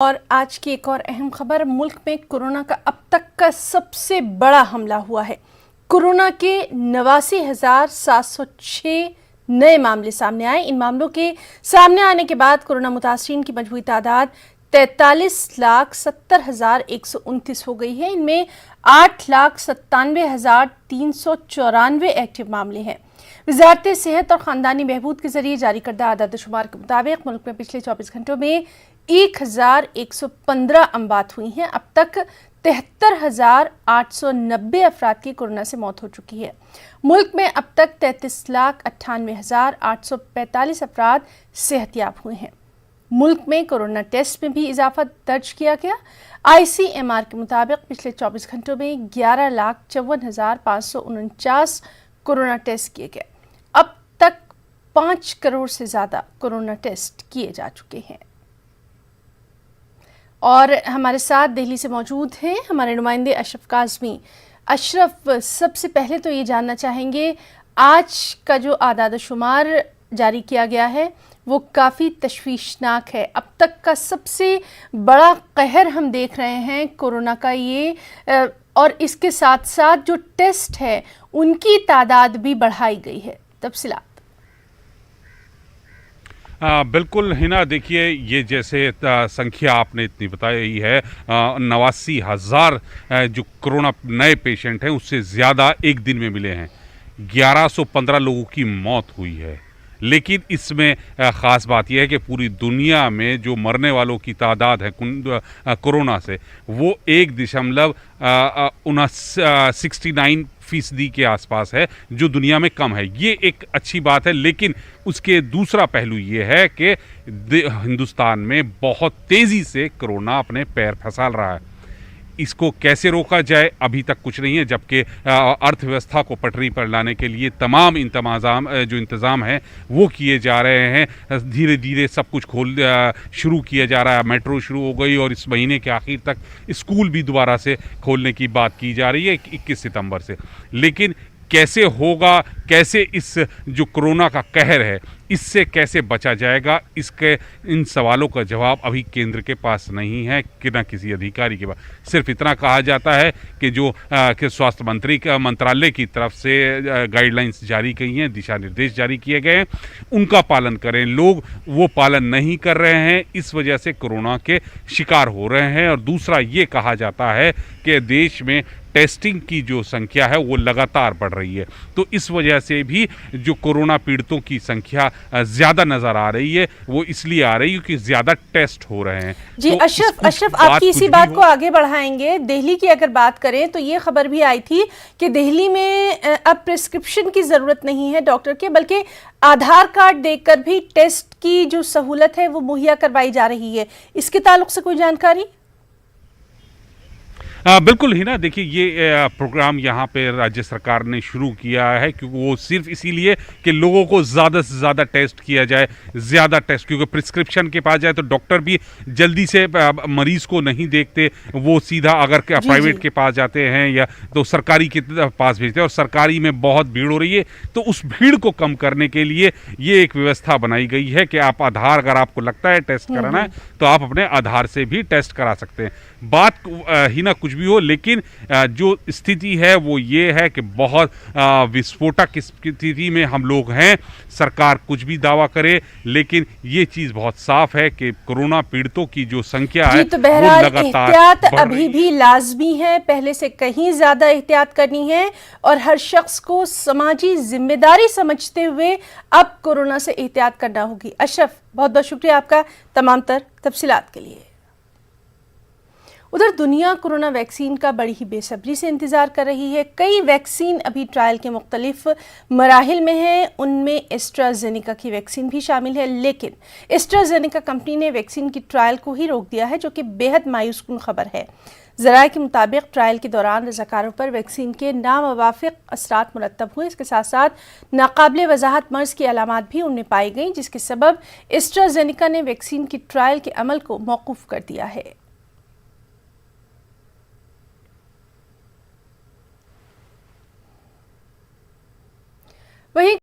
और आज की एक और अहम खबर, मुल्क में कोरोना का अब तक का सबसे बड़ा हमला हुआ है। कोरोना के 89,706 नए मामले सामने आए। इन मामलों के सामने आने के बाद कोरोना मुतासरीन की मजमूई तादाद 43,70,129 हो गई है। इनमें 8,97,394 एक्टिव मामले हैं। वज़ारत सेहत और ख़ानदानी बहबूद के जरिए जारी करदा आदाद शुमार के मुताबिक मुल्क में पिछले 24 घंटों में 1,115 अमवात हुई हैं। अब तक 73,890 अफराद की कोरोना से मौत हो चुकी है। मुल्क में अब तक 33,98,845 अफराद सेहतयाब हुए हैं। मुल्क में कोरोना टेस्ट में भी इजाफा दर्ज किया गया। ICMR के मुताबिक पिछले 24 घंटों में 11,54,549 कोरोना टेस्ट किए गए। अब तक 5 करोड़ से ज़्यादा कोरोना टेस्ट किए जा चुके हैं। और हमारे साथ दिल्ली से मौजूद हैं हमारे नुमाइंदे अशरफ काज़मी। अशरफ, सबसे पहले तो ये जानना चाहेंगे, आज का जो आदाद शुमार जारी किया गया है वो काफ़ी तशवीशनाक है। अब तक का सबसे बड़ा कहर हम देख रहे हैं कोरोना का ये, और इसके साथ साथ जो टेस्ट है उनकी तादाद भी बढ़ाई गई है। तफसीलात। बिल्कुल हिना, देखिए ये जैसे संख्या आपने इतनी बताई है, 89,000 जो कोरोना नए पेशेंट हैं उससे ज़्यादा एक दिन में मिले हैं। 1115 लोगों की मौत हुई है। लेकिन इसमें ख़ास बात यह है कि पूरी दुनिया में जो मरने वालों की तादाद है कोरोना से, वो 1.69% के आसपास है, जो दुनिया में कम है। ये एक अच्छी बात है। लेकिन उसके दूसरा पहलू ये है कि हिंदुस्तान में बहुत तेज़ी से कोरोना अपने पैर फैसल रहा है। इसको कैसे रोका जाए अभी तक कुछ नहीं है, जबकि अर्थव्यवस्था को पटरी पर लाने के लिए तमाम इंतज़ाम है वो किए जा रहे हैं। धीरे धीरे सब कुछ शुरू किया जा रहा है। मेट्रो शुरू हो गई और इस महीने के आखिर तक स्कूल भी दोबारा से खोलने की बात की जा रही है 21 सितंबर से। लेकिन कैसे होगा, कैसे इस जो कोरोना का कहर है इससे कैसे बचा जाएगा, इसके इन सवालों का जवाब अभी केंद्र के पास नहीं है कि ना किसी अधिकारी के पास। सिर्फ इतना कहा जाता है कि जो कि स्वास्थ्य मंत्री का मंत्रालय की तरफ से गाइडलाइंस जारी की हैं, दिशा निर्देश जारी किए गए हैं, उनका पालन करें। लोग वो पालन नहीं कर रहे हैं, इस वजह से कोरोना के शिकार हो रहे हैं। और दूसरा ये कहा जाता है कि देश में टेस्टिंग की जो संख्या है वो लगातार बढ़ रही है, तो इस वजह से भी जो कोरोना पीड़ितों की संख्या ज़्यादा नज़र आ रही है वो इसलिए आ रही है क्योंकि ज़्यादा टेस्ट हो रहे हैं। जी, तो अशरफ आपकी इसी बात को आगे बढ़ाएंगे। दिल्ली की अगर बात करें तो ये खबर भी आई थी कि दिल्ली में अब प्रिस्क्रिप्शन की ज़रूरत नहीं है डॉक्टर के, बल्कि आधार कार्ड देकर भी टेस्ट की जो सहूलत है वो मुहैया करवाई जा रही है। इसके ताल्लुक से कोई जानकारी? बिल्कुल ही ना, देखिए ये प्रोग्राम यहाँ पे राज्य सरकार ने शुरू किया है क्योंकि वो सिर्फ इसीलिए कि लोगों को ज़्यादा से ज़्यादा टेस्ट किया जाए, ज़्यादा टेस्ट, क्योंकि प्रिस्क्रिप्शन के पास जाए तो डॉक्टर भी जल्दी से मरीज़ को नहीं देखते, वो सीधा अगर प्राइवेट के पास जाते हैं या तो सरकारी के पास भेजते हैं, और सरकारी में बहुत भीड़ हो रही है। तो उस भीड़ को कम करने के लिए ये एक व्यवस्था बनाई गई है कि आप आधार, अगर आपको लगता है टेस्ट कराना है तो आप अपने आधार से भी टेस्ट करा सकते हैं। बात ही ना कुछ भी हो, लेकिन जो स्थिति है वो ये है कि बहुत विस्फोटक स्थिति में हम लोग हैं। सरकार कुछ भी दावा करे, लेकिन ये चीज बहुत साफ है कि कोरोना पीड़ितों की जो संख्या है तो बहरहाल वो लगातार एहतियात अभी भी लाजमी है, पहले से कहीं ज्यादा एहतियात करनी है और हर शख्स को समाजी जिम्मेदारी समझते हुए अब कोरोना से एहतियात करना होगी। अशरफ, बहुत बहुत शुक्रिया आपका तमाम तर तफसीलात के लिए। उधर दुनिया कोरोना वैक्सीन का बड़ी ही बेसब्री से इंतज़ार कर रही है। कई वैक्सीन अभी ट्रायल के मुख्तलिफ मराहिल में हैं, उनमें एस्ट्राजेनेका की वैक्सीन भी शामिल है। लेकिन एस्ट्राजेनेका कंपनी ने वैक्सीन की ट्रायल को ही रोक दिया है, जो कि बेहद मायूसकुन खबर है। ज़राए के मुताबिक ट्रायल के दौरान रज़ाकारों पर वैक्सीन के नामुवाफिक असरात मुरतब हुए। इसके साथ साथ नाकाबिले वजाहत मर्ज़ की अलामात भी उनमें पाई गई, जिसके सबब एस्ट्राजेनेका ने वैक्सीन की ट्रायल के अमल को मौकूफ़ कर दिया है। वहीं